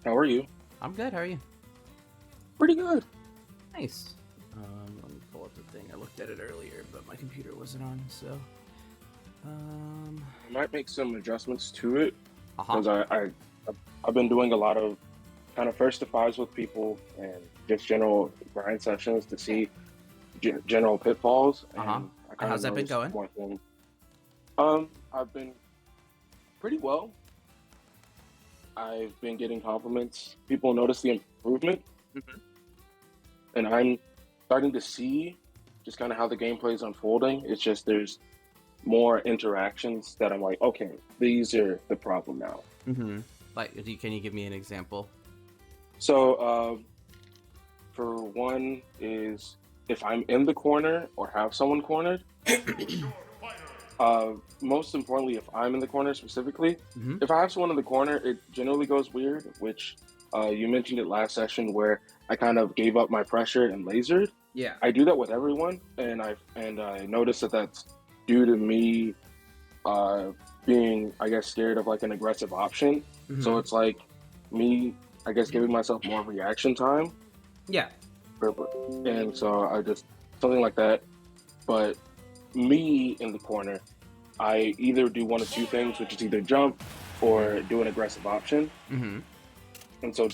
How are you? I'm good. How are you? Pretty good. Nice. Let me pull up the thing. I looked at it earlier, but my computer wasn't on. So, um, I might make some adjustments to it uh huh. because I've been doing a lot of kind of first to fives with people and just general grind sessions to Yeah. see general pitfalls, Uh huh. and I kind of How's that been noticed going? one thing. I've been pretty well. I've been getting compliments. People notice the improvement, Hmm. and I'm starting to see just kind of how the gameplay is unfolding. It's just there's more interactions that I'm like, okay, these are the problem now. Mm-hmm. Like, can you give me an example? So, for one, is if I'm in the corner or have someone cornered. Most importantly, if I'm in the corner specifically, Mm-hmm. if I have someone in the corner, it generally goes weird. Which you mentioned it last session where I kind of gave up my pressure and lasered. Yeah. I do that with everyone, and I noticed that that's due to me uh, being, I guess, scared of like an aggressive option. So Mm-hmm. it's like me, I guess, giving myself more reaction time, Yeah. and so I just something like that. But me in the corner, I either do one of two things, which is either jump or do an aggressive option. Mm-hmm. And so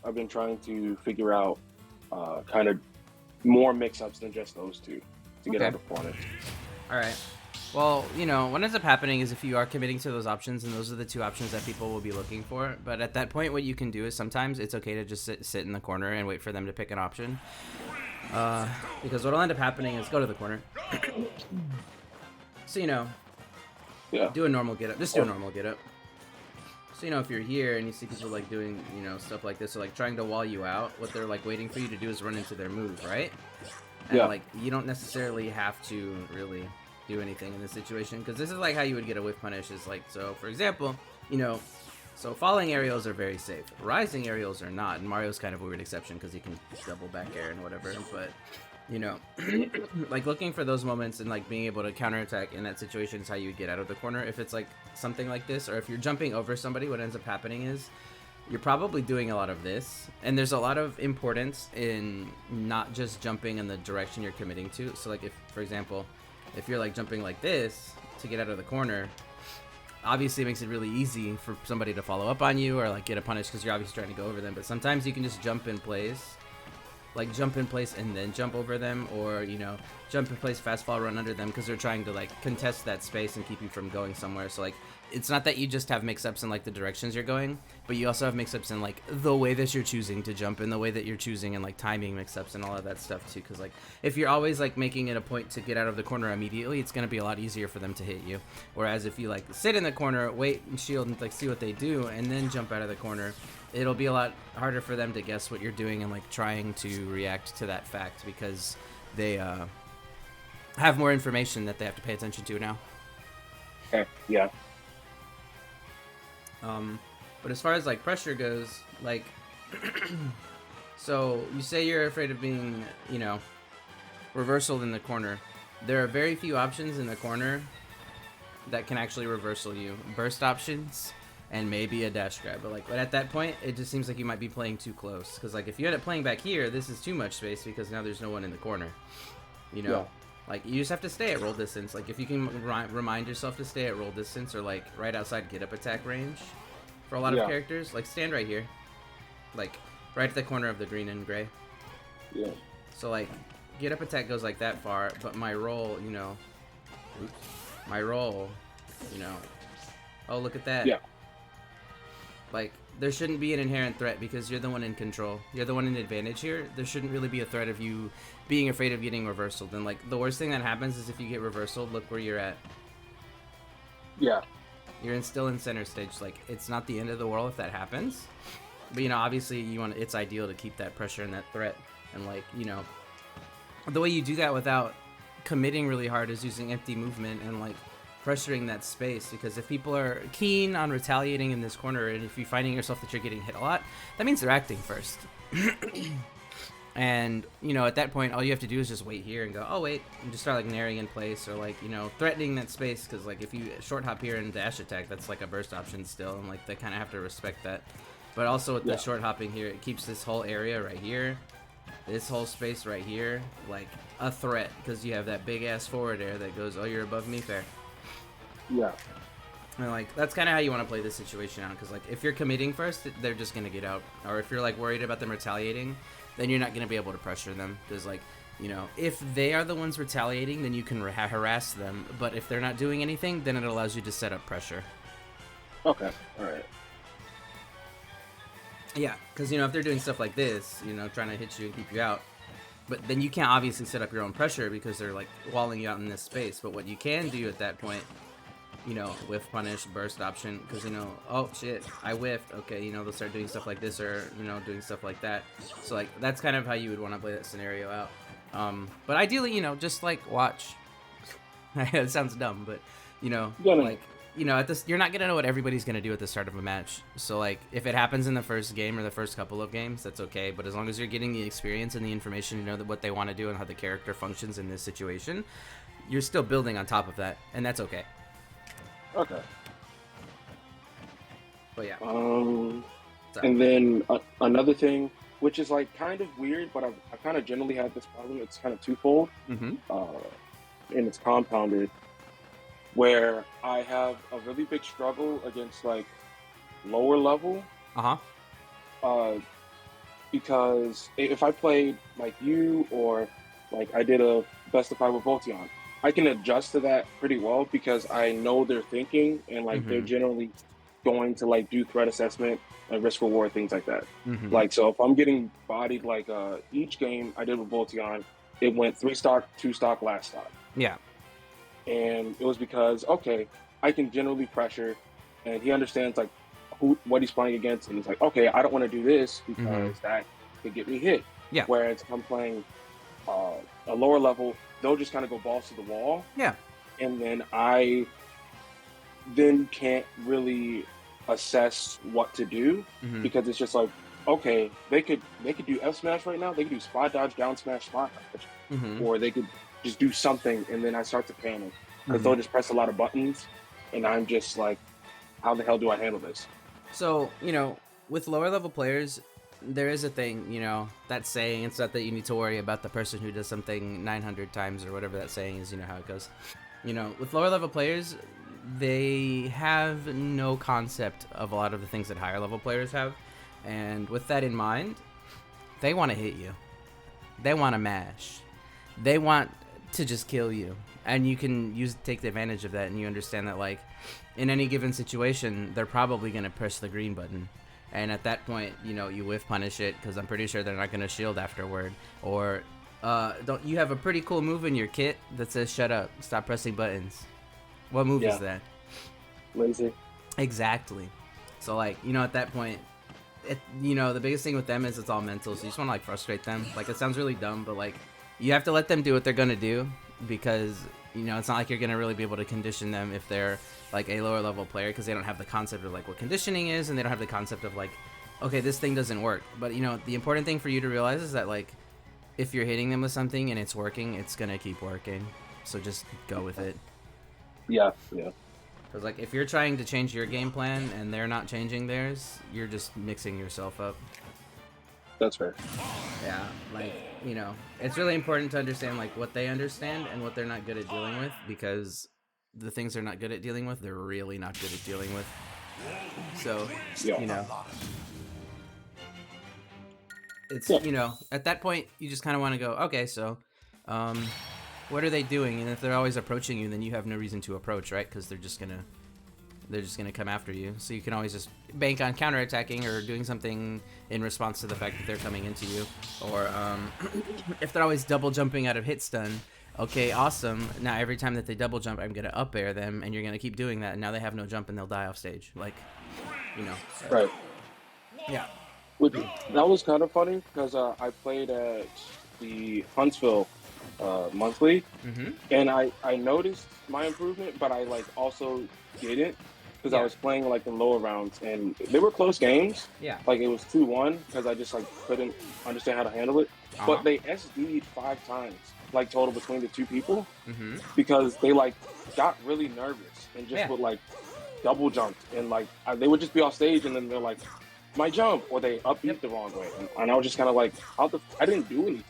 I've been trying to figure out kind of more mix-ups than just those two to get Okay. out of corners. All right. Well, what ends up happening is if you are committing to those options, and those are the two options that people will be looking for. But at that point, what you can do is sometimes it's okay to just sit in the corner and wait for them to pick an option. Because what'll end up happening is go to the corner. So, Yeah. do a normal get up. Just do a Oh, normal get up. So, if you're here and you see people like doing, stuff like this, or like trying to wall you out, what they're like waiting for you to do is run into their move, right? And yeah. like, you don't necessarily have to really do anything in this situation, because this is like how you would get a whiff punish. Is like, so for example, you know, so falling aerials are very safe. Rising aerials are not, and Mario's kind of a weird exception because he can double back air and whatever. But you know, like looking for those moments and like being able to counterattack in that situation is how you would get out of the corner. If it's like something like this, or if you're jumping over somebody, what ends up happening is you're probably doing a lot of this, and there's a lot of importance in not just jumping in the direction you're committing to. So like, if for example, if you're like jumping like this to get out of the corner, obviously it makes it really easy for somebody to follow up on you or like get a punish because you're obviously trying to go over them. But sometimes you can just jump in place, like jump in place and then jump over them, or jump in place, fast fall, run under them, because they're trying to like contest that space and keep you from going somewhere. So like, it's not that you just have mix-ups in like the directions you're going, but you also have mix-ups in like the way that you're choosing to jump, and the way that you're choosing, and like timing mix-ups and all of that stuff too. Because like, if you're always like making it a point to get out of the corner immediately, it's going to be a lot easier for them to hit you. Whereas if you like sit in the corner, wait and shield and like see what they do, and then jump out of the corner, it'll be a lot harder for them to guess what you're doing and like trying to react to that fact, because they have more information that they have to pay attention to now. Okay. Yeah. But as far as like pressure goes, like, so you say you're afraid of being, reversaled in the corner. There are very few options in the corner that can actually reversal you. Burst options and maybe a dash grab. But at that point, it just seems like you might be playing too close. Because like, if you end up playing back here, this is too much space because now there's no one in the corner. Yeah. Like, you just have to stay at roll distance. Like, if you can remind yourself to stay at roll distance, or like right outside get up attack range for a lot of Yeah. characters, like stand right here, like right at the corner of the green and gray. Yeah. So like, get up attack goes like that far, but my roll, my roll, oh, look at that. Yeah. Like, there shouldn't be an inherent threat because you're the one in control. You're the one in advantage here. There shouldn't really be a threat of you being afraid of getting reversaled. And like, the worst thing that happens is if you get reversaled, look where you're at. Yeah. You're still in center stage. Like, it's not the end of the world if that happens. But obviously it's ideal to keep that pressure and that threat. And like, the way you do that without committing really hard is using empty movement and like pressuring that space, because if people are keen on retaliating in this corner, and if you're finding yourself that you're getting hit a lot, that means they're acting first. And at that point, all you have to do is just wait here and go, oh wait, and just start like naring in place, or like threatening that space, because like if you short hop here and dash attack, that's like a burst option still, and like they kind of have to respect that. But also with the Yeah. short hopping here, it keeps this whole area right here, this whole space right here, like a threat, because you have that big ass forward air that goes, oh, you're above me, fair. Yeah. And like that's kind of how you want to play this situation out, because like if you're committing first, they're just gonna get out, or if you're like worried about them retaliating, then you're not gonna be able to pressure them, because like, you know, if they are the ones retaliating, then you can harass them, but if they're not doing anything, then it allows you to set up pressure. Okay. All right. Yeah, because, you know, if they're doing stuff like this, you know, trying to hit you and keep you out, but then you can't obviously set up your own pressure because they're, like, walling you out in this space. But what you can do at that point, you know, whiff, punish, burst option, because, you know, oh, shit, I whiffed. Okay, you know, they'll start doing stuff like this or, you know, doing stuff like that. So, like, that's kind of how you would want to play that scenario out. But ideally, you know, just, like, watch. It sounds dumb, but, you know, like... You know, at this, you're not gonna know what everybody's gonna do at the start of a match. So, like, if it happens in the first game or the first couple of games, that's okay. But as long as you're getting the experience and the information, you know that what they want to do and how the character functions in this situation, you're still building on top of that, and that's okay. Okay. But yeah. And then another thing, which is like kind of weird, but I kind of generally had this problem. It's kind of twofold, and it's compounded. Where I have a really big struggle against like lower level. Because if I played like you or like I did a best of 5 with Voltion, I can adjust to that pretty well because I know their thinking and like they're generally going to like do threat assessment and risk reward, things like that. Like, so if I'm getting bodied, like each game I did with Voltion, it went 3 stock, 2 stock, last stock. Yeah. And it was because, okay, I can generally pressure, and he understands like what he's playing against, and he's like, okay, I don't want to do this because that could get me hit. Yeah. Whereas if I'm playing a lower level, they'll just kind of go balls to the wall. Yeah. And then I then can't really assess what to do because it's just like, okay, they could do F smash right now. They could do spot dodge, down smash, spot dodge, or they could just do something, and then I start to panic because they'll just press a lot of buttons, and I'm just like, how the hell do I handle this? So, you know, with lower level players, there is a thing, you know, that saying, it's not that you need to worry about the person who does something 900 times or whatever that saying is, you know how it goes. You know, with lower level players, they have no concept of a lot of the things that higher level players have, and with that in mind, they want to hit you. They want to mash. They want to just kill you, and you can take the advantage of that, and you understand that like in any given situation they're probably going to press the green button, and at that point, you know, you whiff punish it because I'm pretty sure they're not going to shield afterward, or don't you have a pretty cool move in your kit that says shut up, stop pressing buttons? What move is that? Lazy. Exactly. So like, you know, at that point, you know, the biggest thing with them is it's all mental, so you just want to like frustrate them. Like, it sounds really dumb, but like you have to let them do what they're gonna do, because, you know, it's not like you're gonna really be able to condition them if they're like a lower level player, because they don't have the concept of like what conditioning is, and they don't have the concept of like, okay, this thing doesn't work. But, you know, the important thing for you to realize is that like if you're hitting them with something and it's working, it's gonna keep working. So just go with it. Yeah. Because like if you're trying to change your game plan and they're not changing theirs, you're just mixing yourself up. That's fair. Yeah, like, you know, it's really important to understand like what they understand and what they're not good at dealing with, because the things they're not good at dealing with, they're really not good at dealing with. So, you know, it's, you know, at that point, you just kind of want to go, okay, so, what are they doing? And if they're always approaching you, then you have no reason to approach, right? Because they're just gonna come after you. So you can always just bank on counterattacking or doing something in response to the fact that they're coming into you. Or if they're always double jumping out of hit stun, okay, awesome. Now every time that they double jump, I'm gonna up air them, and you're gonna keep doing that. And now they have no jump and they'll die off stage. Like, you know. Right. Yeah. That was kind of funny because I played at the Huntsville monthly, and I noticed my improvement, but I like also didn't, because I was playing like in lower rounds, and they were close games. Yeah. Like it was 2-1 because I just like couldn't understand how to handle it. But they SD'd 5 times, like total between the two people, because they like got really nervous and just would like double jumped, and like they would just be off stage, and then they're like, my jump, or they Yep. upbeat the wrong way, and I was just kind of like, I didn't do anything.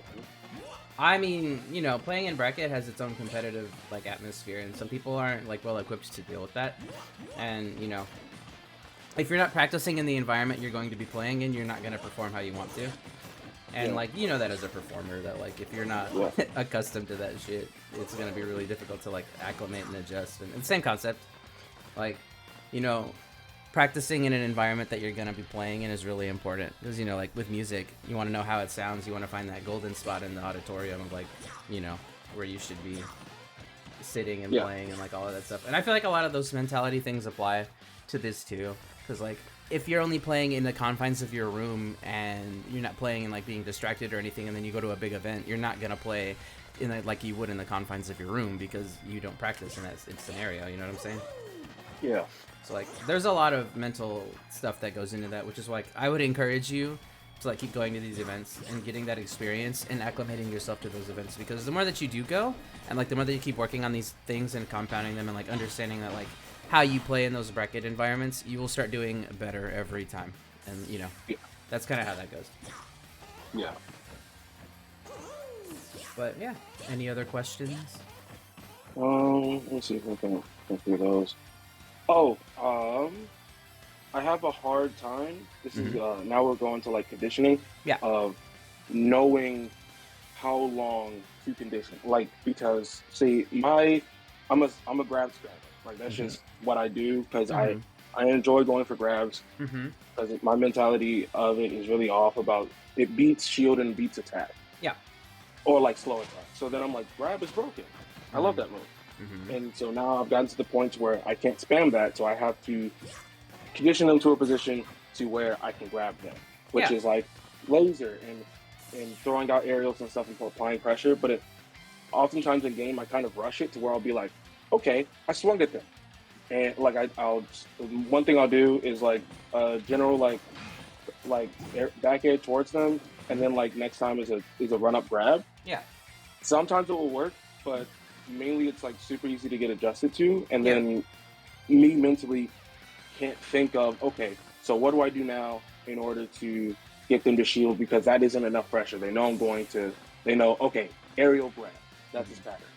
I mean, playing in bracket has its own competitive like atmosphere, and some people aren't like well equipped to deal with that. And if you're not practicing in the environment you're going to be playing in, you're not going to perform how you want to. And Yeah, like that as a performer, that like if you're not yeah, accustomed to that shit, it's going to be really difficult to like acclimate and adjust. And same concept, like you know practicing in an environment that you're going to be playing in is really important, because like with music, you want to know how it sounds, you want to find that golden spot in the auditorium of like where you should be sitting and yeah, playing and like all of that stuff. And I feel like a lot of those mentality things apply to this too, because like if you're only playing in the confines of your room and you're not playing and like being distracted or anything, and then you go to a big event, you're not gonna play in like you would in the confines of your room, because you don't practice in that scenario. You know what I'm saying? yeah, So like there's a lot of mental stuff that goes into that, which is like I would encourage you to like keep going to these events and getting that experience and acclimating yourself to those events, because the more that you do go, and like the more that you keep working on these things and compounding them and like understanding that like how you play in those bracket environments, you will start doing better every time. And yeah, that's kind of how that goes. yeah. But yeah, any other questions? Let's see if I can go through those. Oh, I have a hard time. This is Mm-hmm. now we're going to like conditioning Yeah. of knowing how long to condition. Like because see, I'm a grab scrabber. Like that's Mm-hmm. just what I do because I Mm-hmm. I enjoy going for grabs Mm-hmm. because my mentality of it is really off about it beats shield and beats attack Yeah. or like slow attack. So then I'm like grab is broken. I love Mm-hmm. that move. Mm-hmm. And so now I've gotten to the point where I can't spam that, so I have to condition them to a position to where I can grab them, which Yeah. is like laser and throwing out aerials and stuff and applying pressure. But oftentimes in game, I kind of rush it to where I'll be like, okay, I swung at them, and like I'll one thing I'll do is like general back edge towards them, and Mm-hmm. then like next time is a run up grab. Yeah. Sometimes it will work, but mainly it's like super easy to get adjusted to, and Yeah. then me mentally can't think of, okay, so what do I do now in order to get them to shield, because that isn't enough pressure. They know, okay, aerial grab, that's his Mm-hmm. pattern,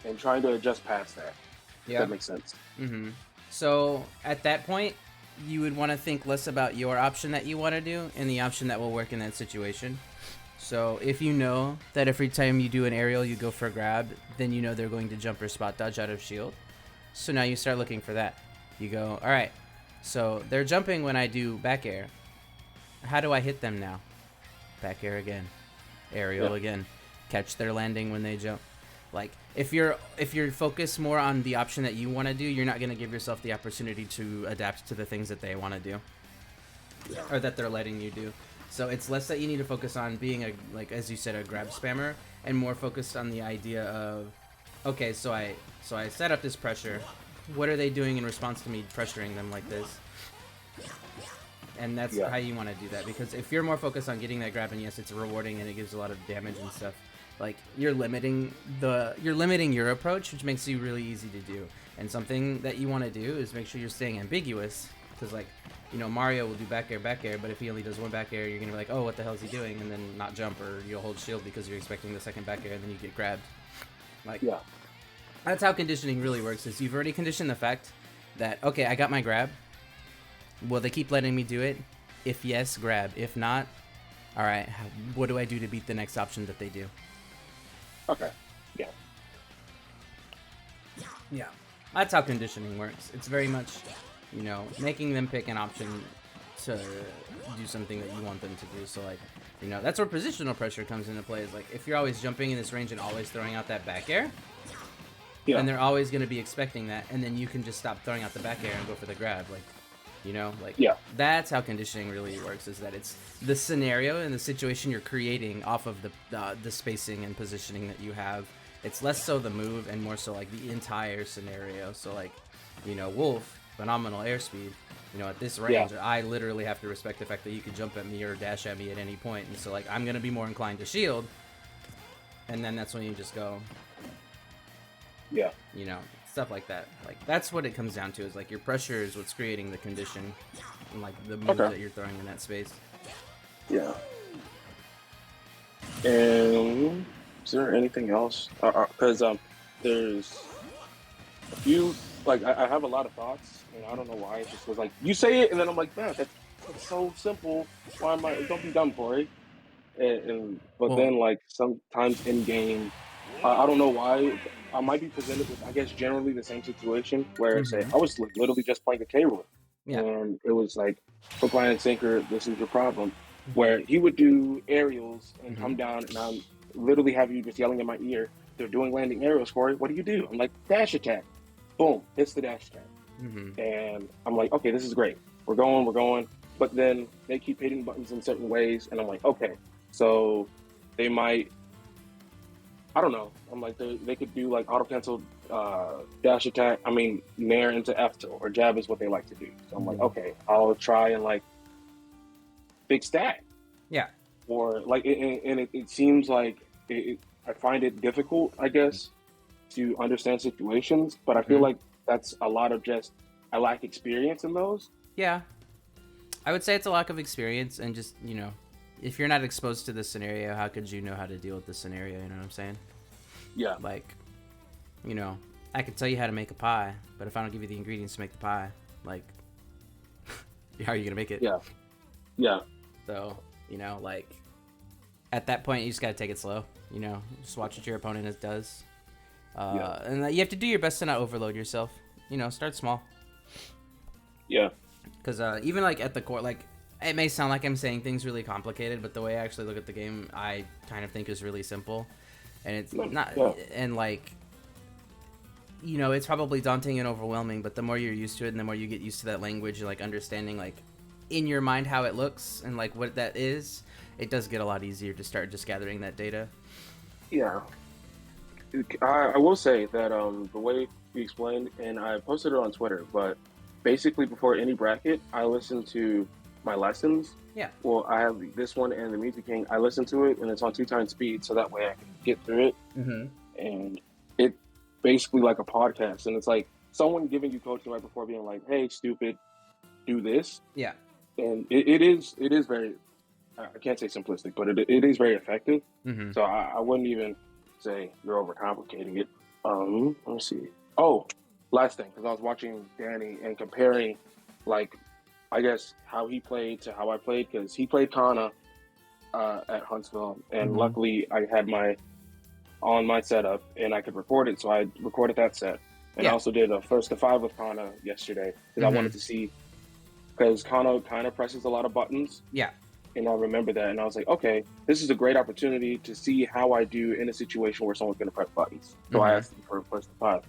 and trying to adjust past that, if Yeah. that makes sense. Mm-hmm. So at that point, you would want to think less about your option that you want to do and the option that will work in that situation. So if you know that every time you do an aerial you go for a grab, then you know they're going to jump or spot dodge out of shield. So now you start looking for that. You go, all right, so they're jumping when I do back air. How do I hit them now? Back air again, aerial Yeah, again, catch their landing when they jump. Like if you're focused more on the option that you want to do, you're not going to give yourself the opportunity to adapt to the things that they want to do yeah, or that they're letting you do. So it's less that you need to focus on being a, like as you said, a grab spammer, and more focused on the idea of, okay, so I set up this pressure. What are they doing in response to me pressuring them like this? And that's yeah, how you want to do that, because if you're more focused on getting that grab, and yes, it's rewarding and it gives a lot of damage and stuff, like you're limiting your approach, which makes you really easy to do. And something that you want to do is make sure you're staying ambiguous, because like Mario will do back air, but if he only does one back air, you're gonna be like, oh, what the hell is he doing, and then not jump, or you'll hold shield because you're expecting the second back air and then you get grabbed. Like yeah, that's how conditioning really works, is you've already conditioned the fact that, okay, I got my grab. Will they keep letting me do it? If yes, grab. If not, all right, what do I do to beat the next option that they do? okay, yeah, Yeah. That's how conditioning works. It's very much, making them pick an option to do something that you want them to do. So, like, that's where positional pressure comes into play. Is like, if you're always jumping in this range and always throwing out that back air, yeah, then they're always going to be expecting that, and then you can just stop throwing out the back air and go for the grab. Like, yeah, that's how conditioning really works, is that it's the scenario and the situation you're creating off of the spacing and positioning that you have. It's less so the move and more so like the entire scenario. So like, Wolf, phenomenal airspeed, at this range, yeah, I literally have to respect the fact that you could jump at me or dash at me at any point. And so like, I'm going to be more inclined to shield. And then that's when you just go, yeah, stuff like that. Like, that's what it comes down to, is like your pressure is what's creating the condition. and like the moves Okay. that you're throwing in that space. Yeah. And is there anything else? Because there's a few like I have a lot of thoughts, and I don't know why. It's just was like you say it, and then I'm like, man, that's so simple. Why am I? Don't be dumb, Corey. And but Well, then like sometimes in game, I don't know why. I might be presented with, I guess, generally the same situation where say mm-hmm. I was like literally just playing a K rool, Yeah. and it was like hook, line, and sinker. This is your problem. Mm-hmm. Where he would do aerials and Mm-hmm. come down, and I'm literally have you just yelling in my ear. They're doing landing aerials, Corey. What do you do? I'm like dash attack. Boom, hits the dash attack, Mm-hmm. and I'm like, okay, this is great. We're going. But then they keep hitting buttons in certain ways, and I'm like, okay, so they might, I don't know. I'm like they could do like auto cancel dash attack. I mean nair into F tilt or jab is what they like to do. So I'm like, Mm-hmm. okay, I'll try and like fix that. Yeah. Or like, it seems like I find it difficult, I guess, to understand situations. But I feel Mm-hmm. like that's a lot of just I lack experience in those. Yeah. I would say it's a lack of experience and just, if you're not exposed to the scenario, how could you know how to deal with the scenario? You know what I'm saying? Yeah, Like, you know, I could tell you how to make a pie, but if I don't give you the ingredients to make the pie, like, how are you gonna make it? yeah, yeah, So, like, at that point, you just gotta take it slow. Just watch what your opponent does, yeah, and you have to do your best to not overload yourself. Start small, yeah, because even like at the core, like it may sound like I'm saying things really complicated, but the way I actually look at the game, I kind of think is really simple, and it's not, yeah, and like. It's probably daunting and overwhelming, but the more you're used to it and the more you get used to that language and like understanding like in your mind how it looks and like what that is, it does get a lot easier to start just gathering that data. yeah. I will say that the way you explained, and I posted it on Twitter, but basically before any bracket, I listen to my lessons. Yeah. Well, I have this one and the Music King. I listen to it, and it's on 2 times speed, so that way I can get through it. Mm-hmm. And it basically like a podcast, and it's like someone giving you coaching right before being like, "Hey, stupid, do this." Yeah. And it is very, I can't say simplistic, but it is very effective. Mm-hmm. So I wouldn't even say you're overcomplicating it. Let me see. Oh, last thing, because I was watching Danny and comparing, like, I guess how he played to how I played, because he played Kana at Huntsville, and Mm-hmm. luckily I had my setup and I could record it, so I recorded that set. And I Yeah. also did a first to five with Kana yesterday because I Mm-hmm. wanted to see, because Kana kind of presses a lot of buttons, Yeah. and I remember that, and I was like, okay, this is a great opportunity to see how I do in a situation where someone's going to press buttons. So I Mm-hmm. asked him for a first to five,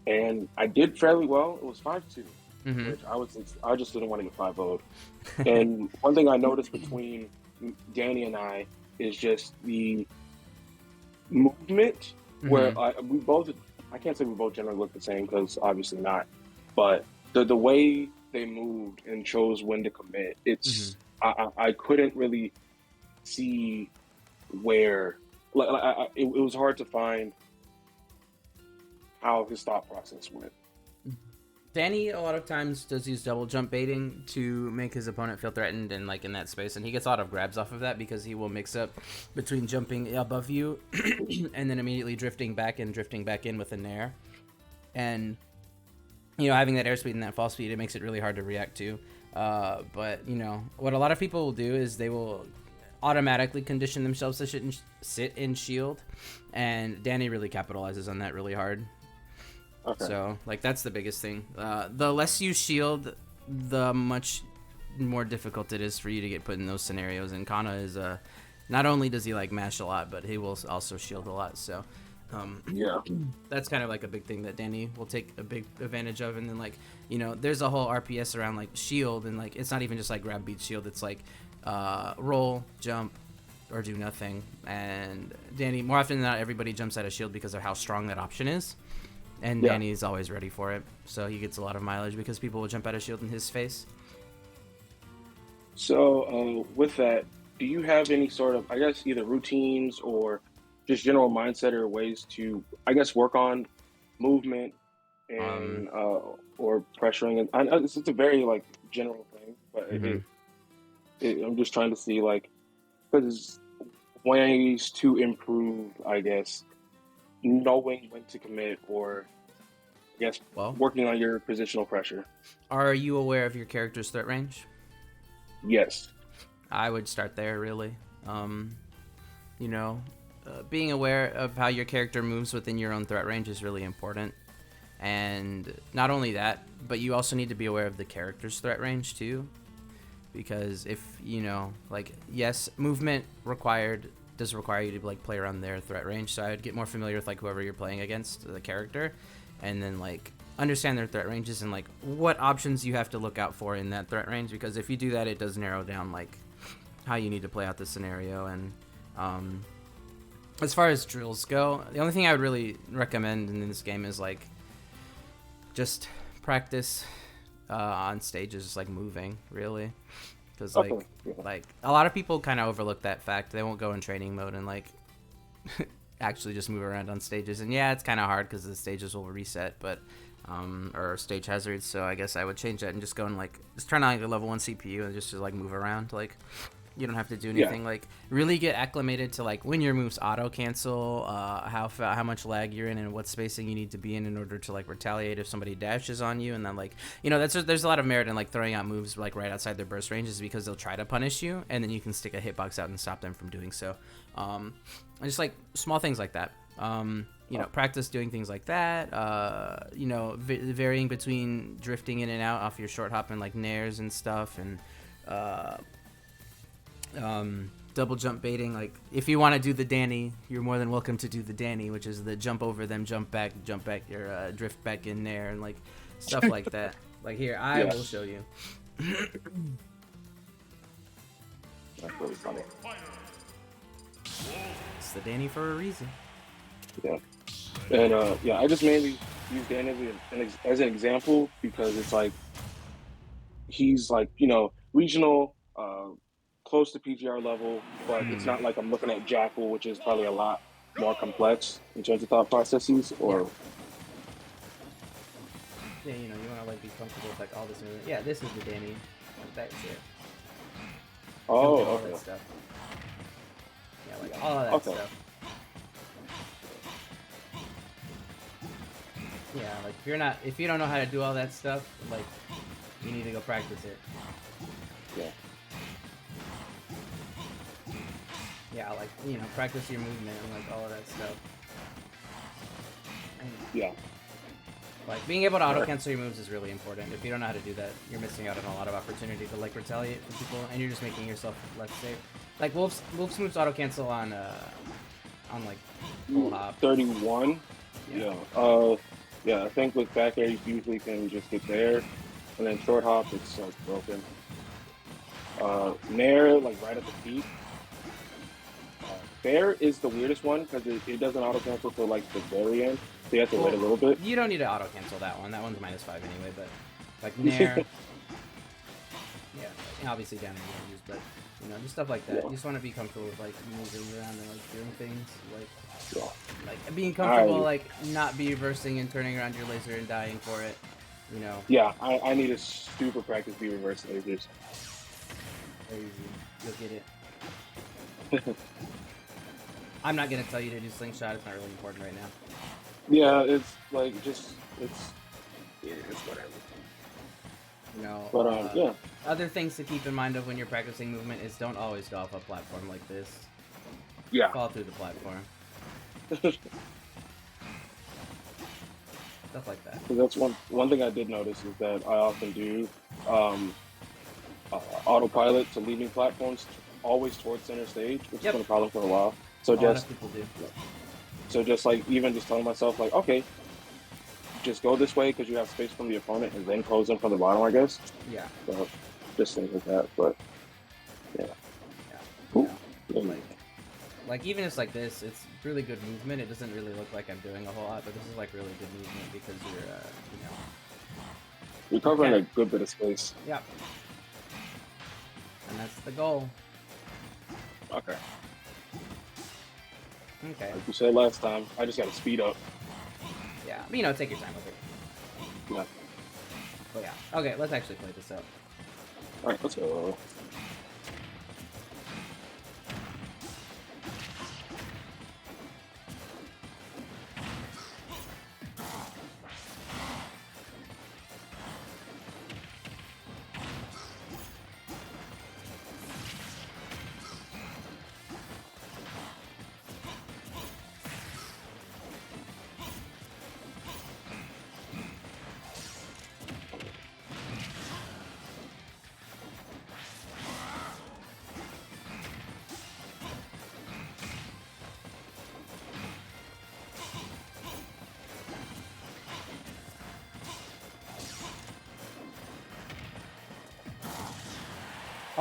and I did fairly well. It was 5-2, Mm-hmm. which I just didn't want to get 5-0'd. And one thing I noticed between Danny and I is just the movement, where Mm-hmm. I can't say we both generally look the same because obviously not, but the way they moved and chose when to commit, Mm-hmm. I couldn't really see where, it was hard to find how his thought process went. Danny a lot of times does use double jump baiting to make his opponent feel threatened and like in that space, and he gets a lot of grabs off of that because he will mix up between jumping above you and then immediately drifting back and drifting back in with a nair. And having that airspeed and that fall speed, it makes it really hard to react to. But what a lot of people will do is they will automatically condition themselves to sit in shield, and Danny really capitalizes on that really hard. Okay. So, like, that's the biggest thing. The less you shield, the much more difficult it is for you to get put in those scenarios. And Kana is, not only does he, like, mash a lot, but he will also shield a lot. So, Yeah. that's kind of, like, a big thing that Danny will take a big advantage of. And then, like, there's a whole RPS around, like, shield. And, like, it's not even just, like, grab, beat, shield. It's, like, roll, jump, or do nothing. And Danny, more often than not, everybody jumps out of shield because of how strong that option is. And Yeah. Danny's always ready for it, so he gets a lot of mileage because people will jump out of shield in his face. So, with that, do you have any sort of, I guess, either routines or just general mindset or ways to, I guess, work on movement Um, and or pressuring? And I know it's a very like general thing, but Mm-hmm. I'm just trying to see like because ways to improve, I guess, knowing when to commit, or I guess Well, working on your positional pressure. are you aware of your character's threat range? Yes. I would start there, really. Um, you know, being aware of how your character moves within your own threat range is really important. And not only that, but you also need to be aware of the character's threat range too. Because if, like, yes, movement required does require you to, like, play around their threat range. So I would get more familiar with, like, whoever you're playing against, the character, and then, like, understand their threat ranges and, like, what options you have to look out for in that threat range. Because if you do that, it does narrow down, like, how you need to play out the scenario. And as far as drills go, the only thing I would really recommend in this game is, like, just practice on stages, like, moving, really. Because, Okay. like a lot of people kind of overlook that fact. They won't go in training mode and, like, actually just move around on stages. And yeah, it's kind of hard because the stages will reset, but or stage hazards. So I guess I would change that and just go and, like, just turn on, like, a level 1 CPU and just like move around. Like, you don't have to do anything. Like, really get acclimated to, like, when your moves auto cancel, how much lag you're in, and what spacing you need to be in order to, like, retaliate if somebody dashes on you. And then, like, there's a lot of merit in, like, throwing out moves, like, right outside their burst ranges, because they'll try to punish you, and then you can stick a hitbox out and stop them from doing so. Just, like, small things like that. Practice doing things like that. Varying between drifting in and out off your short hop and, like, nairs and stuff, and double jump baiting. Like, if you want to do the Danny, you're more than welcome to do the Danny, which is the jump over them, jump back, or drift back in there, and, like, stuff like that. Like, here, I will show you. That's really funny. It's the Danny for a reason. Yeah. And I just mainly use Dan as an example because it's like he's like, regional, close to PGR level, but it's not like I'm looking at Jackal, which is probably a lot more complex in terms of thought processes. Or you want to, like, be comfortable with, like, all this movement. Yeah, this is the Danny. That's it. all that stuff. Yeah, like, all of that stuff. Yeah, like, if you don't know how to do all that stuff, like, you need to go practice it. Yeah. Yeah, like, practice your movement and, like, all of that stuff. And, yeah. Like, being able to auto-cancel your moves is really important. If you don't know how to do that, you're missing out on a lot of opportunity to, like, retaliate from people, and you're just making yourself less safe. Like, Wolf's moves auto-cancel on like, full hop. 31? Yeah. I think with back air, you usually can just get there, and then short hop, it's, like, broken. Nair, like, right at the feet. Fair is the weirdest one because it doesn't auto-cancel till, like, the very end. So you have to wait a little bit. You don't need to auto-cancel that one. That one's -5 anyway, but, like, Nair... yeah, obviously down in ranges, but, just stuff like that. You just want to be comfortable with, like, moving around and, like, doing things. Like being comfortable, like, not be reversing and turning around your laser and dying for it, Yeah, I need to super practice be reverse lasers. Crazy. You'll get it. I'm not going to tell you to do slingshot. It's not really important right now. Yeah, it's like it's whatever. But other things to keep in mind of when you're practicing movement is don't always go off a platform like this. Yeah. Fall through the platform. Stuff like that. So that's one thing I did notice is that I often do autopilot to leaving platforms always towards center stage, which has been a problem for a while. So a lot of people do. So just like even just telling myself like, okay, just go this way because you have space from the opponent, and then close in from the bottom, I guess. Yeah. So just things like that, but yeah. Cool. Yeah. Like even if it's like this, it's really good movement. It doesn't really look like I'm doing a whole lot, but this is like really good movement because you're covering a good bit of space. Yeah. And that's the goal. Okay. Okay. Like you said last time, I just gotta speed up. Yeah, but, take your time with it. Yeah. But yeah. Okay, let's actually play this out. All right, let's go.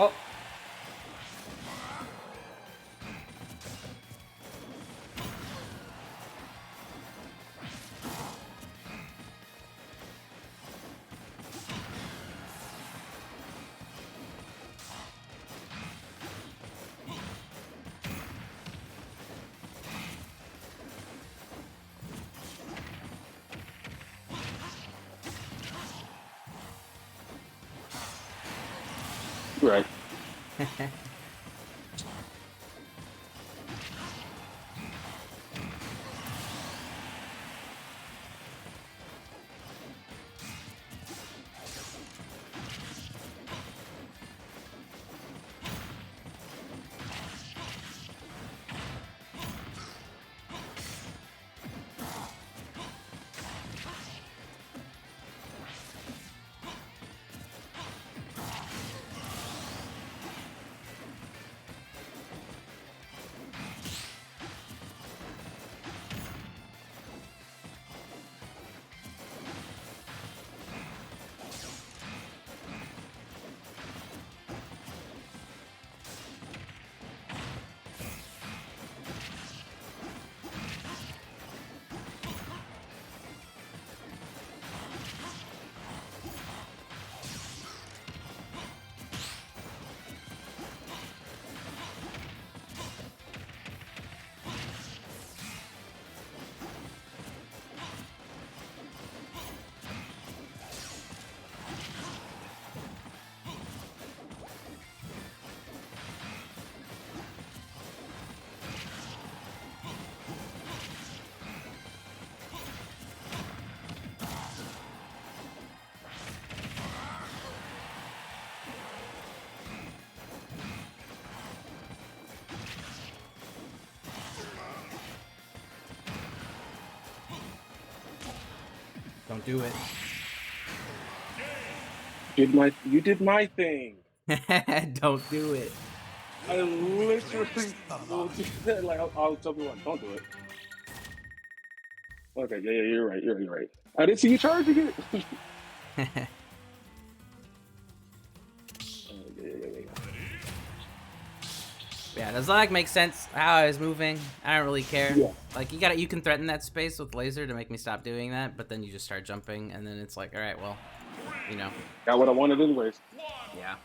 Oh. You're right. Don't do it. You did my thing. Don't do it. I literally will do that. Like I'll tell people, don't do it. Okay, yeah, you're right. You're right. I didn't see you charging it. Yeah. Yeah, does that like make sense how I was moving? I don't really care. Yeah. Like you can threaten that space with laser to make me stop doing that, but then you just start jumping, and then it's like, all right, well, you know, Got what I wanted anyways. yeah.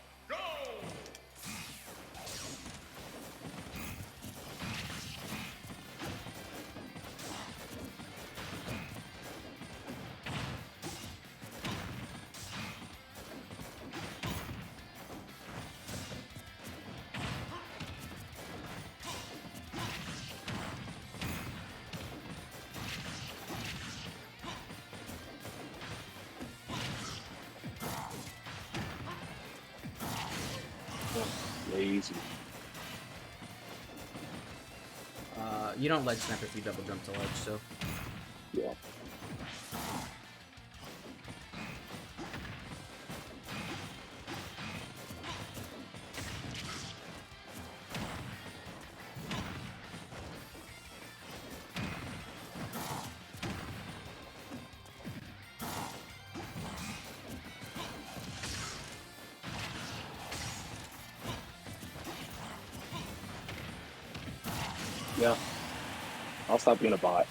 Oh, lazy. You don't ledge snap if you double jump to ledge, so. Yeah. Yeah. I'll stop being a bot.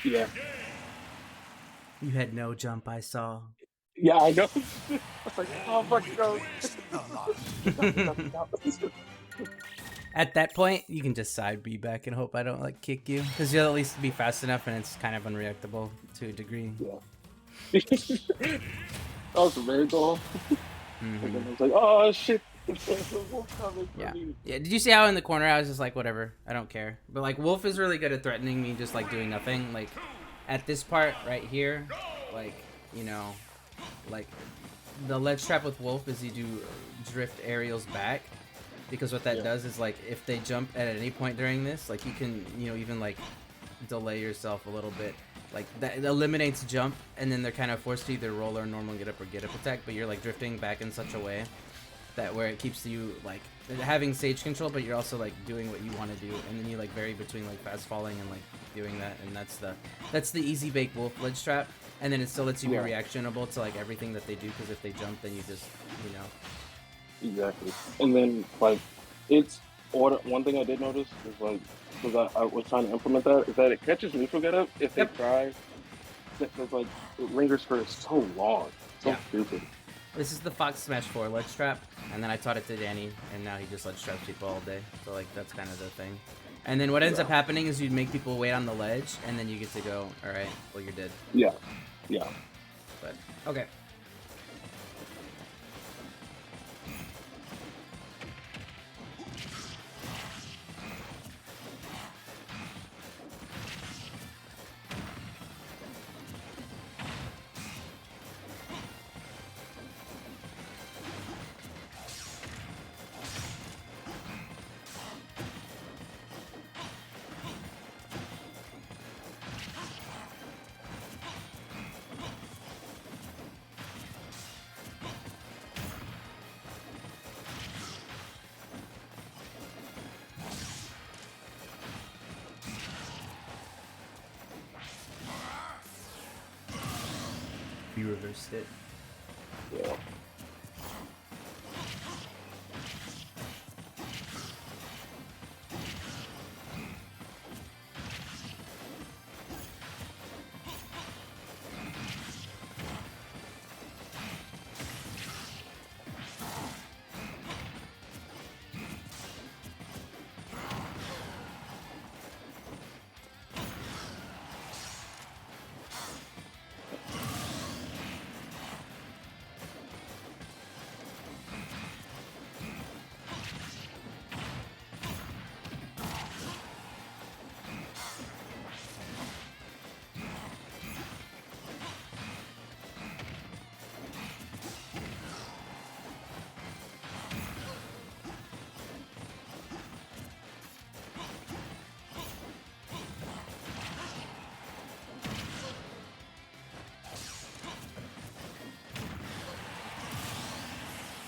Yeah. You had no jump, I saw. Yeah, I know. I was like, oh fuck no. Stop, stop, stop. At that point, you can just side B back and hope I don't like kick you, because you'll at least be fast enough, and it's kind of unreactable to a degree. Yeah. That was very cool. And then Mm-hmm. I was like, oh shit, the wolf coming for Yeah. me. Yeah. Did you see how in the corner I was just like, whatever, I don't care. But like Wolf is really good at threatening me, just like doing nothing. Like at this part right here, like you know, like the ledge trap with Wolf is you do drift aerials back, because what that Yeah. does is like if they jump at any point during this, like you can even like delay yourself a little bit. Like that it eliminates jump, and then they're kind of forced to either roll or normal get up or get up attack. But you're like drifting back in such a way that where it keeps you like having stage control, but you're also like doing what you want to do, and then you like vary between like fast falling and like doing that, and that's the easy bake Wolf ledge trap, and then it still lets you be Yeah. reactionable to like everything that they do, because if they jump, then you just Exactly. And then like it's order. One thing I did notice is like because I was trying to implement that is that it catches neutral get up if they Yep. try. Because like it lingers for so long. So Yeah. stupid. This is the Fox Smash 4 ledge trap, and then I taught it to Danny, and now he just ledge traps people all day. So like that's kind of the thing. And then what ends up happening is you make people wait on the ledge, and then you get to go, all right, well you're dead. Yeah. Yeah. But okay. You reversed it. Yeah.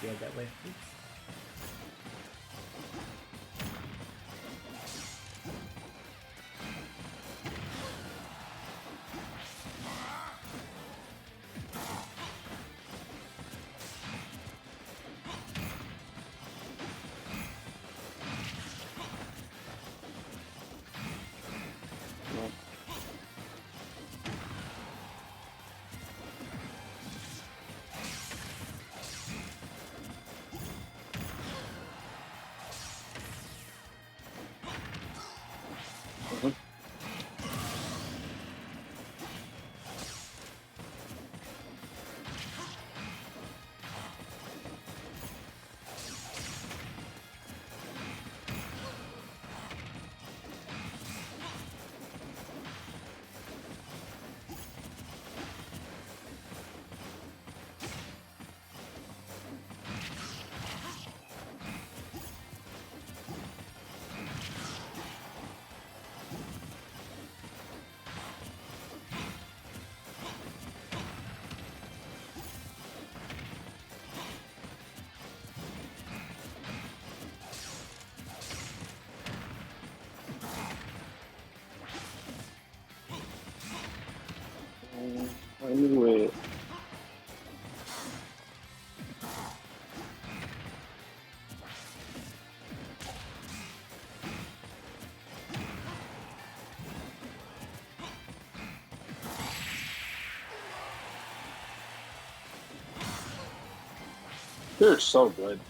Yeah, that way. Oops. Mhm. I knew it. They're so good.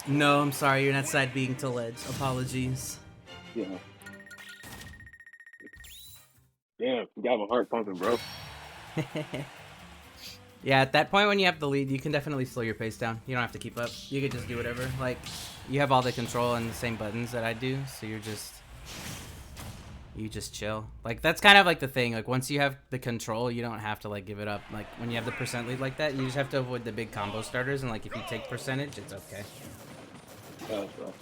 No, I'm sorry, you're not side being to ledge. Apologies. Yeah. Damn, you got my heart pumping, bro. Yeah, at that point when you have the lead, you can definitely slow your pace down. You don't have to keep up. You can just do whatever. Like, you have all the control and the same buttons that I do, so you just chill. Like, that's kind of like the thing. Like, once you have the control, you don't have to like give it up. Like, when you have the percent lead like that, you just have to avoid the big combo starters, and like if you take percentage, it's okay. Bro.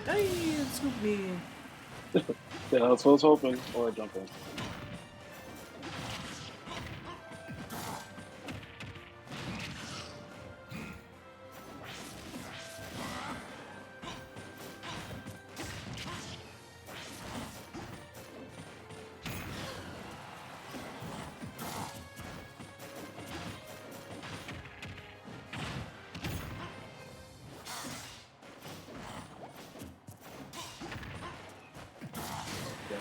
Hey, scoop me. Yeah, that's what I was hoping. Or jumping. Yeah.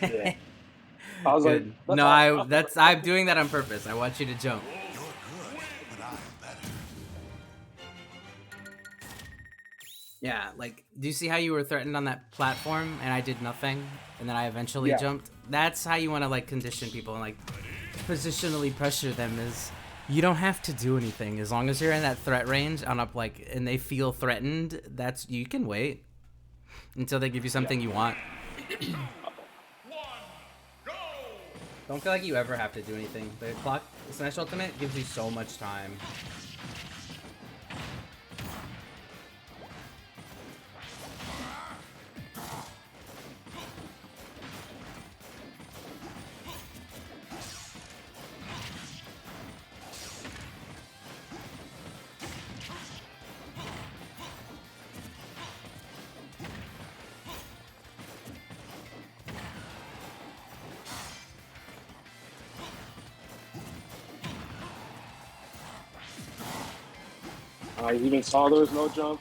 Yeah. I was like, Good. that's No, all. I'm doing that on purpose. I want you to jump. Yeah, like, do you see how you were threatened on that platform and I did nothing, and then I eventually Yeah. jumped? That's how you want to like condition people and like positionally pressure them. Is you don't have to do anything as long as you're in that threat range on up like and they feel threatened. That's you can wait until they give you Yeah. something you want. Don't feel like you ever have to do anything. The clock smash ultimate gives you so much time. I even saw there was no jump.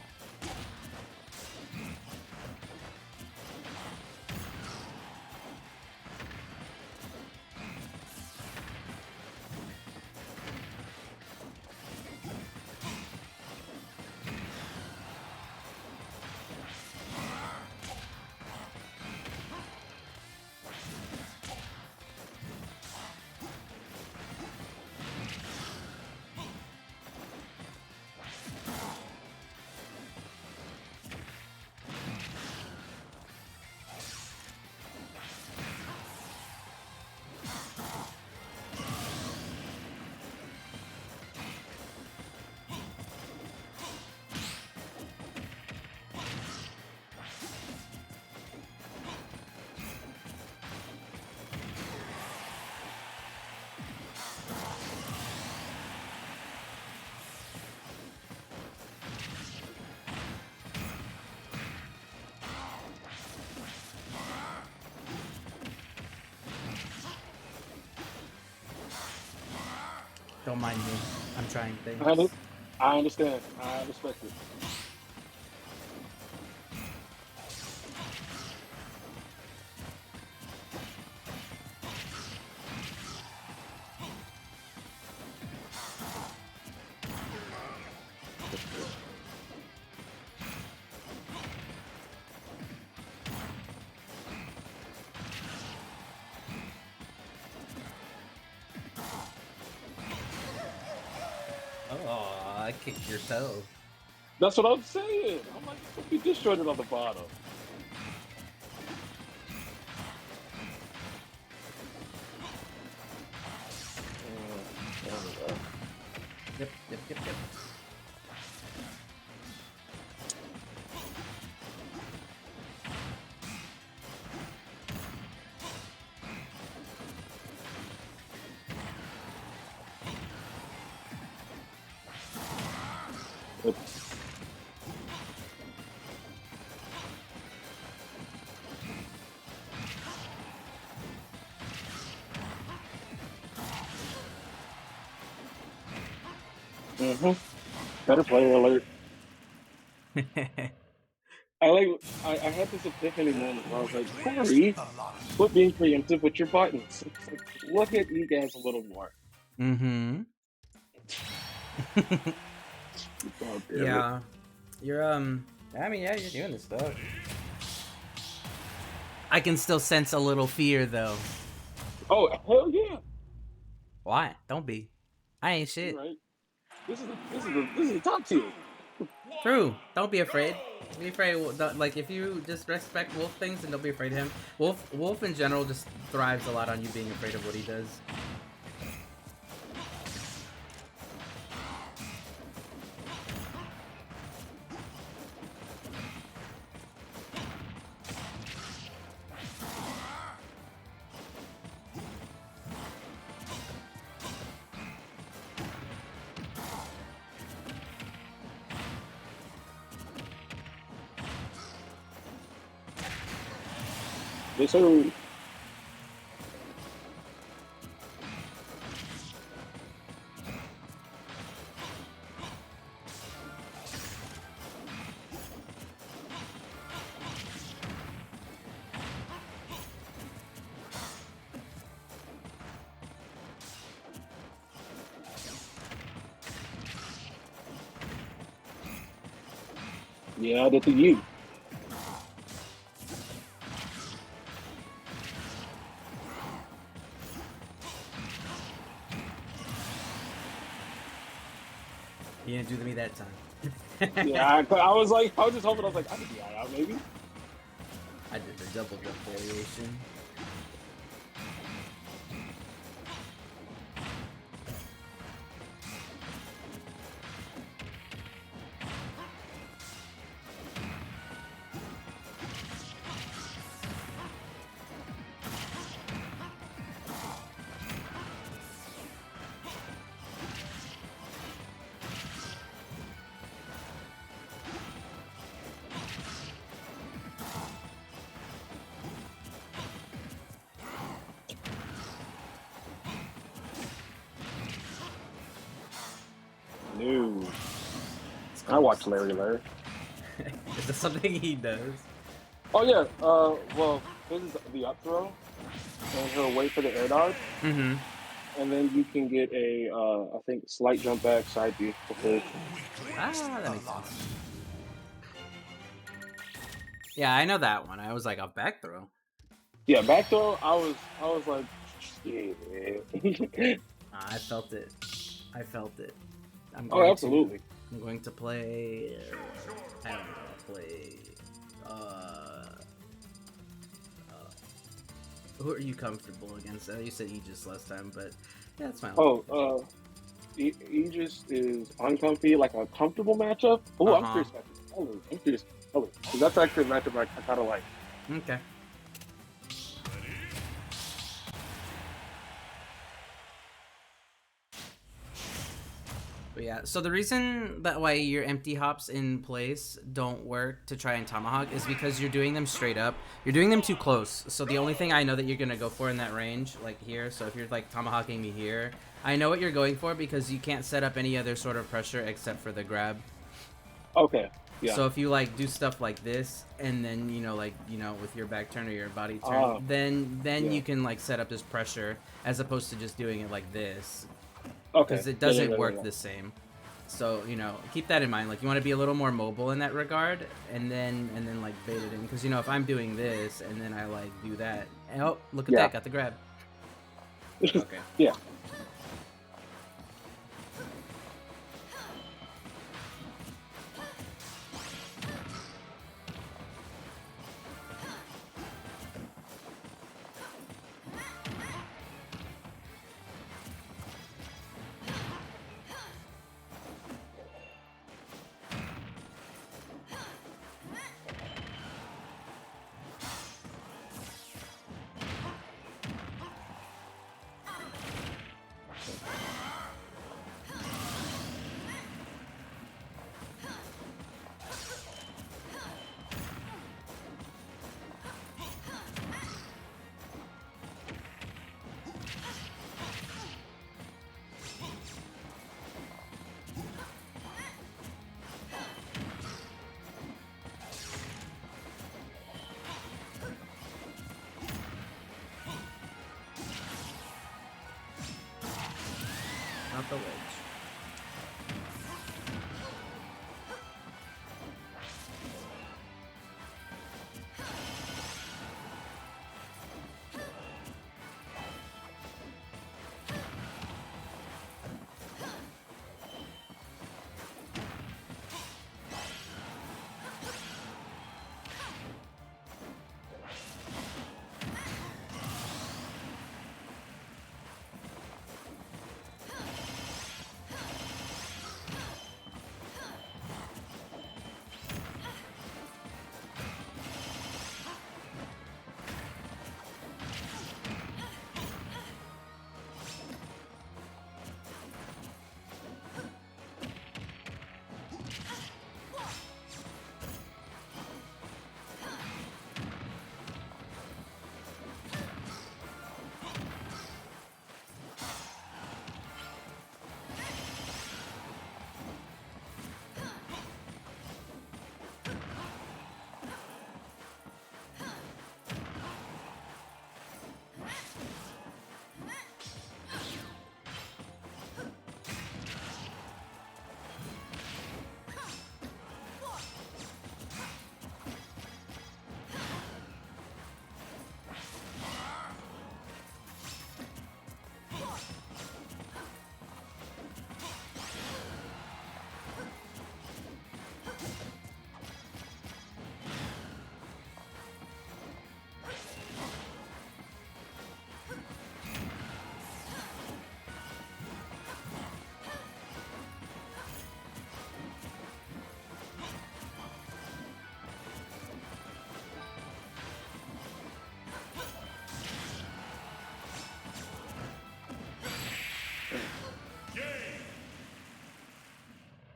Don't mind me. I'm trying I, under- things. I understand. I respect it. Oh, I kicked your toe. That's what I'm saying. I'm like, you disjointed on the bottom. There we go. Yep, yep, yep, yep. Mm-hmm. Better player alert. I had this epiphany moment where I was like, Corey, quit being preemptive with your buttons. It's like, look at Egas a little more. Mm-hmm. God damn it. Yeah. You're I mean, yeah, you're doing this stuff. I can still sense a little fear though. Oh, hell yeah. Why? Don't be. I ain't You're shit. right. This is the top tier. True. Don't be afraid. Be afraid. Like if you just respect Wolf things, then don't be afraid of him. Wolf in general just thrives a lot on you being afraid of what he does. Yes, sir. Yeah, I did to you. He didn't do to me that Yeah, time. I was like, I was just hoping. I was like, I could be out maybe. I did the double jump variation. No, It's I called. watched Larry Larry. Is this something he does? Oh yeah. Well, this is the up throw, and he'll wait for the air dodge, Mm-hmm. and then you can get a, I think, slight jump back side B before. Ah, that makes sense. Yeah, I know that one. I was like a back throw. Yeah, back throw. I was like, yeah. I felt it. I felt it. I'm Oh, going to. absolutely. I'm going to play. I don't know. I'll play. Uh, who are you comfortable against? You said Aegis last time, but yeah, that's fine. Oh, Aegis is uncomfy, like a comfortable matchup. Oh, Uh I'm huh. curious about this. I'm curious. Because that's actually a matchup I kind of like. Okay. But But yeah, so the reason that why your empty hops in place don't work to try and tomahawk is because you're doing them straight up. You're doing them too close. So the only thing I know that you're gonna go for in that range, like here, so if you're like tomahawking me here, I know what you're going for because you can't set up any other sort of pressure except for the grab. Okay. Yeah. So if you like do stuff like this, and then with your back turn or your body turn, Ah. then Yeah. you can like set up this pressure as opposed to just doing it like this. Okay. Because it doesn't work the same. So keep that in mind. Like you want to be a little more mobile in that regard, and then like bait it in. Because if I'm doing this and then I like do that, oh look at that, got the grab. Okay. Yeah. Not the wedge.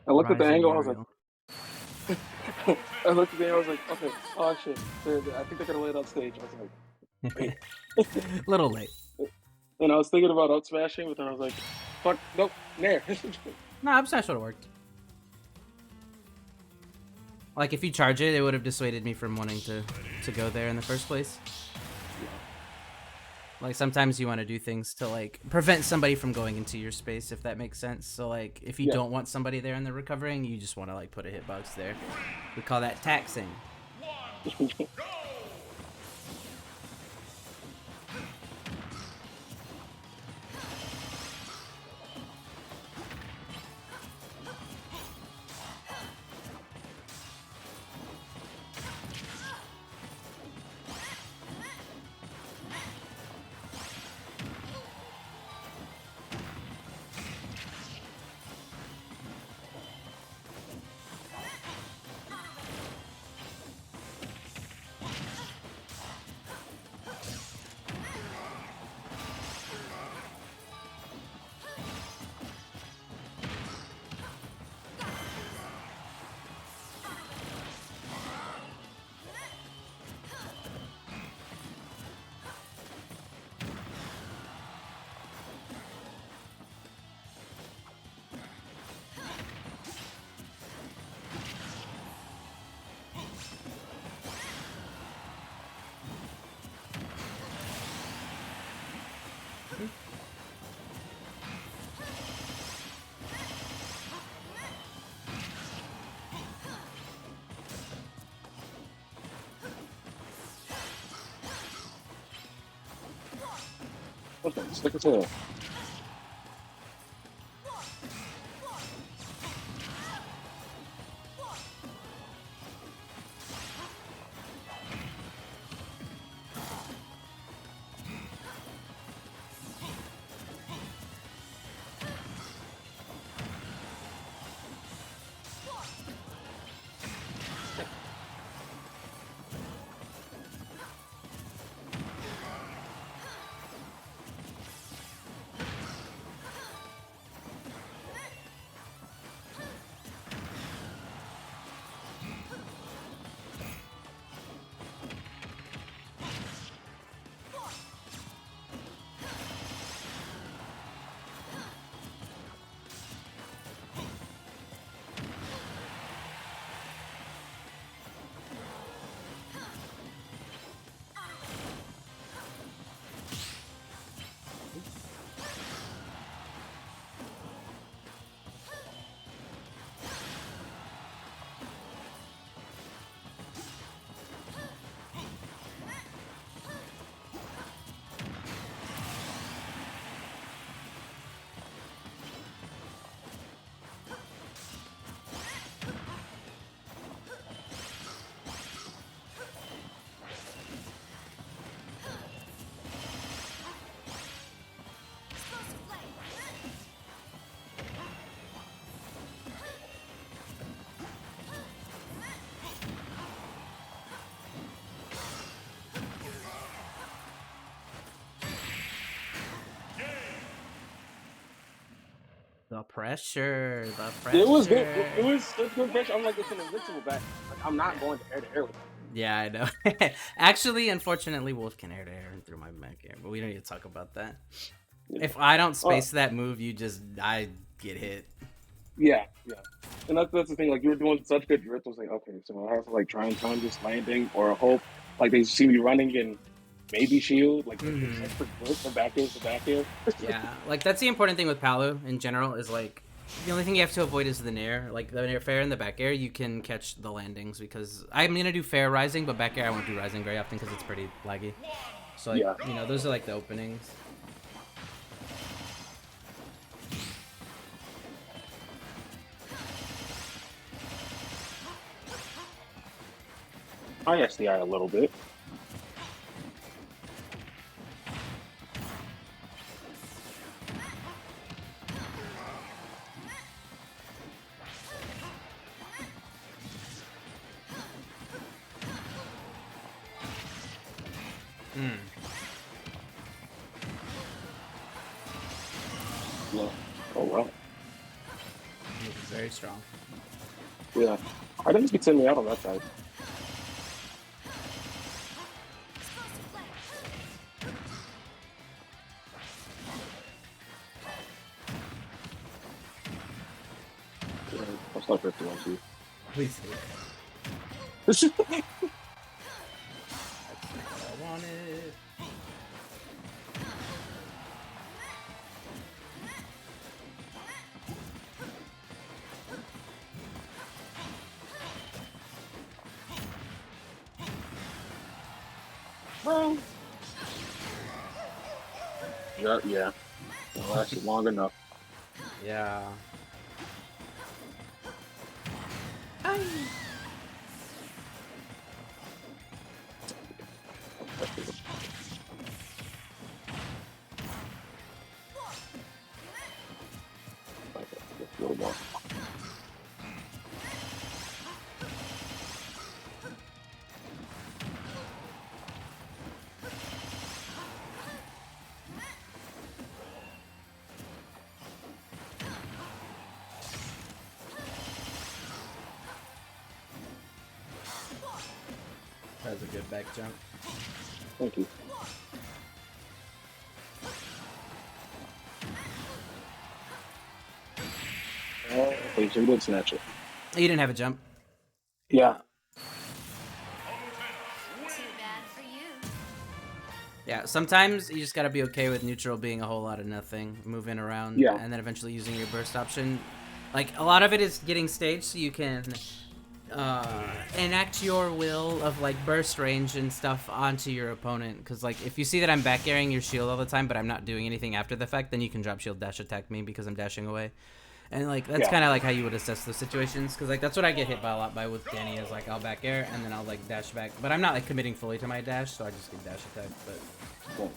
I looked at the Rising angle. I was like, aerial. I looked at the angle. I was like, okay. Oh shit. I think they're gonna lay it on stage. I was like, wait. Little late. And I was thinking about up smashing, but then I was like, fuck, nope, nair. No, up smash would have worked. Like if you charge it, it would have dissuaded me from wanting to go there in the first place. Like sometimes you want to do things to like prevent somebody from going into your space, if that makes sense. So like if you don't want somebody there and they're recovering, you just want to like put a hitbox there. We call that taxing. Stick it to. The pressure, the It was good. pressure. It was such good pressure. I'm like, it's an invincible back. Like, I'm not going to air to air with that. Yeah, I know. Actually, unfortunately, Wolf can air to air through my back air, but we don't need to talk about that. You If know. I don't space that move, I get hit. Yeah, yeah. And that's the thing. Like, you were doing such good drift. I was like, okay, so I have to like try and time this landing or hope like they see me running and maybe shield. Like, Mm-hmm. except for drift, the back is the back air. Yeah, like that's the important thing with Palu in general is like the only thing you have to avoid is the nair. Like the nair fair and the back air, you can catch the landings because I'm gonna do fair rising, but back air I won't do rising very often because it's pretty laggy. So like Yeah. those are like the openings. I SDI a little bit. Mm. Yeah. Oh wow. Very strong. Yeah. I didn't speak send me out on that side. Yeah, I'll stop 51 too. Please do. This is That's what I wanted. bro. Yeah, yeah. That lasted long enough. Yeah. A little more. That was a good back jump. Thank you. Okay, so we did snatch it. You didn't have a jump. Yeah. Too bad for you. Yeah, sometimes you just gotta be okay with neutral being a whole lot of nothing, moving around, Yeah. and then eventually using your burst option. Like, a lot of it is getting staged so you can enact your will of like burst range and stuff onto your opponent. Because like if you see that I'm back airing your shield all the time, but I'm not doing anything after the fact, then you can drop shield dash attack me because I'm dashing away. And like that's Yeah. kind of like how you would assess those situations. Because like that's what I get hit by a lot by with Danny is like I'll back air and then I'll like dash back, but I'm not like committing fully to my dash, so I just get dash attack. But Cool.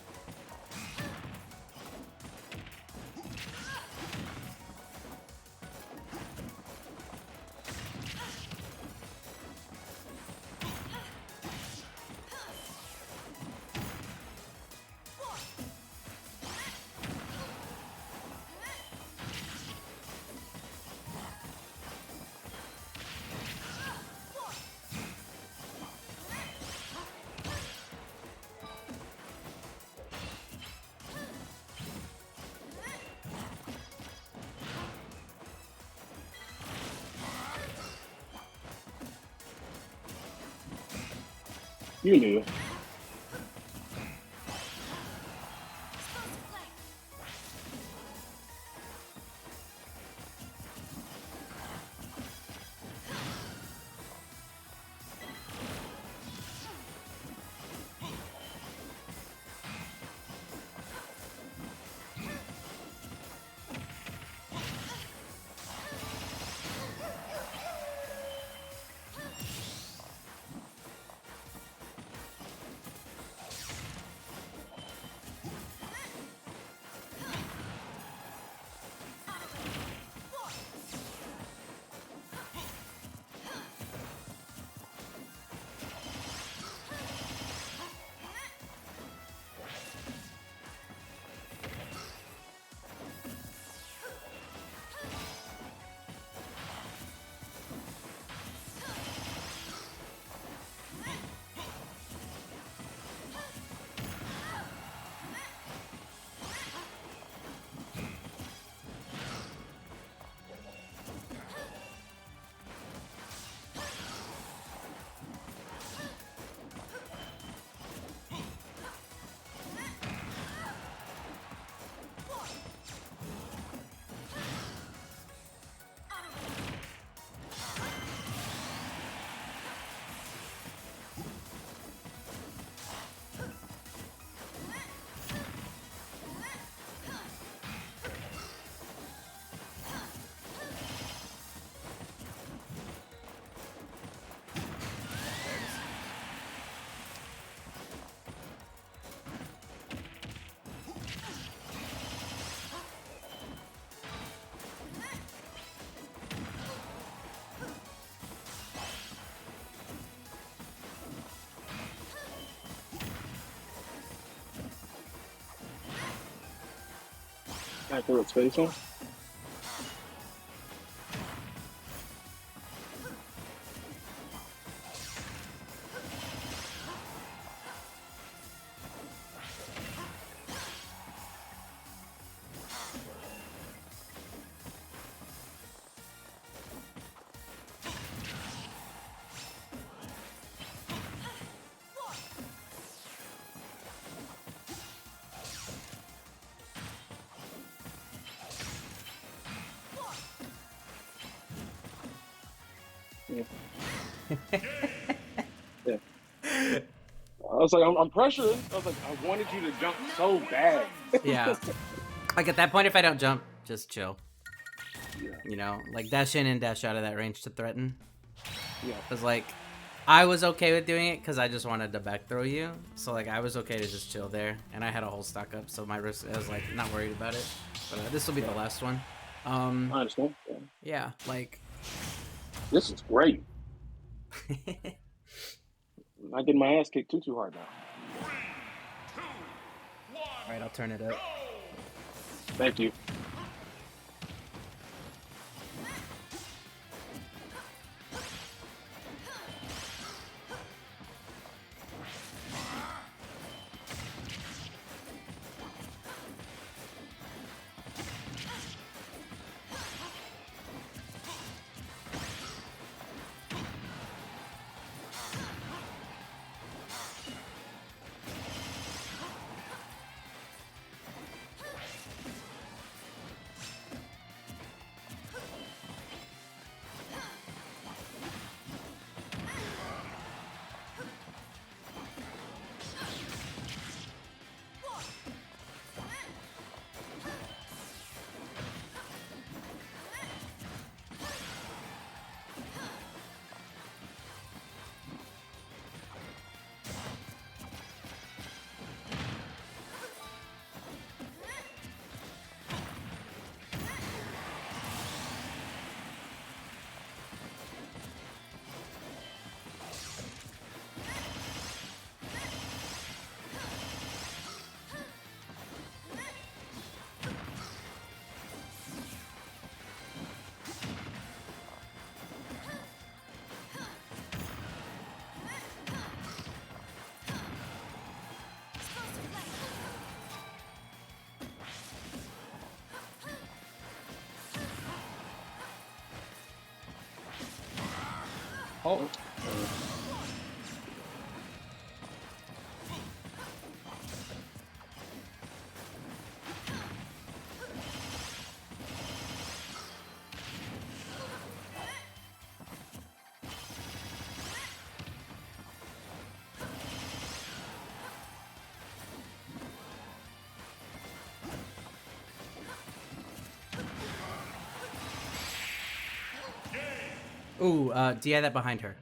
You knew. Accurate spacing. Yeah. Yeah. I was like, I'm pressured. I was like, I wanted you to jump so bad. yeah, like at that point, if I don't jump, just chill. Yeah. You know, like dash in and dash out of that range to threaten. Yeah. Cause like I was okay with doing it because I just wanted to back throw you. So like I was okay to just chill there, and I had a whole stock up, so my risk I was like not worried about it. But this will be the last one. I understand. Yeah. Yeah, like. This is great. I'm not getting my ass kicked too hard now. All right, I'll turn it up. Thank you. Oh. Ooh, DI that behind her.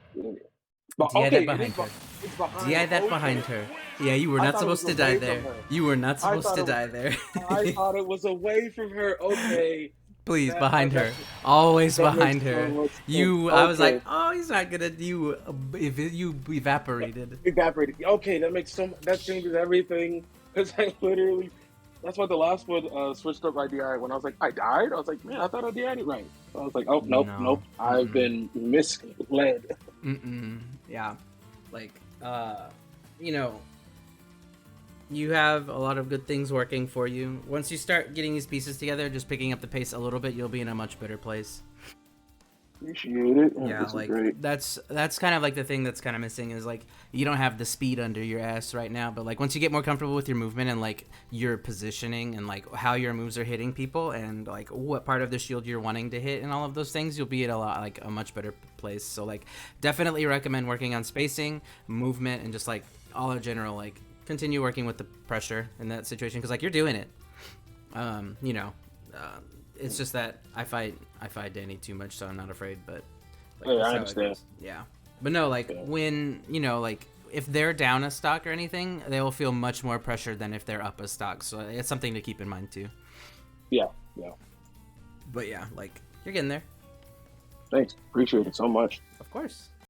But DI okay, that behind her. it's behind. DI that Okay. behind her. Yeah, you were I not thought it supposed was to die away from there. her. You were not I supposed thought to it was. die there. I thought it was away from her. Okay, Please, that behind her. that Always that makes behind so her. much sense. I was Okay, like, oh, he's not gonna. You evaporated. evaporated. Okay, that makes that changes everything. Because I literally, that's what the last one switched up my DI when I was like, I died. I was like, man, I thought I DI'd it right. So I was like, oh nope, No. nope, I've been misled. Yeah. Like, you know, you have a lot of good things working for you. Once you start getting these pieces together, just picking up the pace a little bit, you'll be in a much better place. Appreciate it. Yeah, This is like great. that's kind of like the thing that's kind of missing is like you don't have the speed under your ass right now, but like once you get more comfortable with your movement and like your positioning and like how your moves are hitting people and like what part of the shield you're wanting to hit and all of those things, you'll be at a much better place. So like definitely recommend working on spacing, movement, and just like all in general, like continue working with the pressure in that situation because like you're doing it. You know, it's just that I fight Danny too much, so I'm not afraid. But like, Yeah, that's I how it understand. goes. Yeah, but no, like when you know, like if they're down a stock or anything, they will feel much more pressure than if they're up a stock. So it's something to keep in mind too. Yeah, yeah. But yeah, like you're getting there. Thanks. Appreciate it so much. Of course.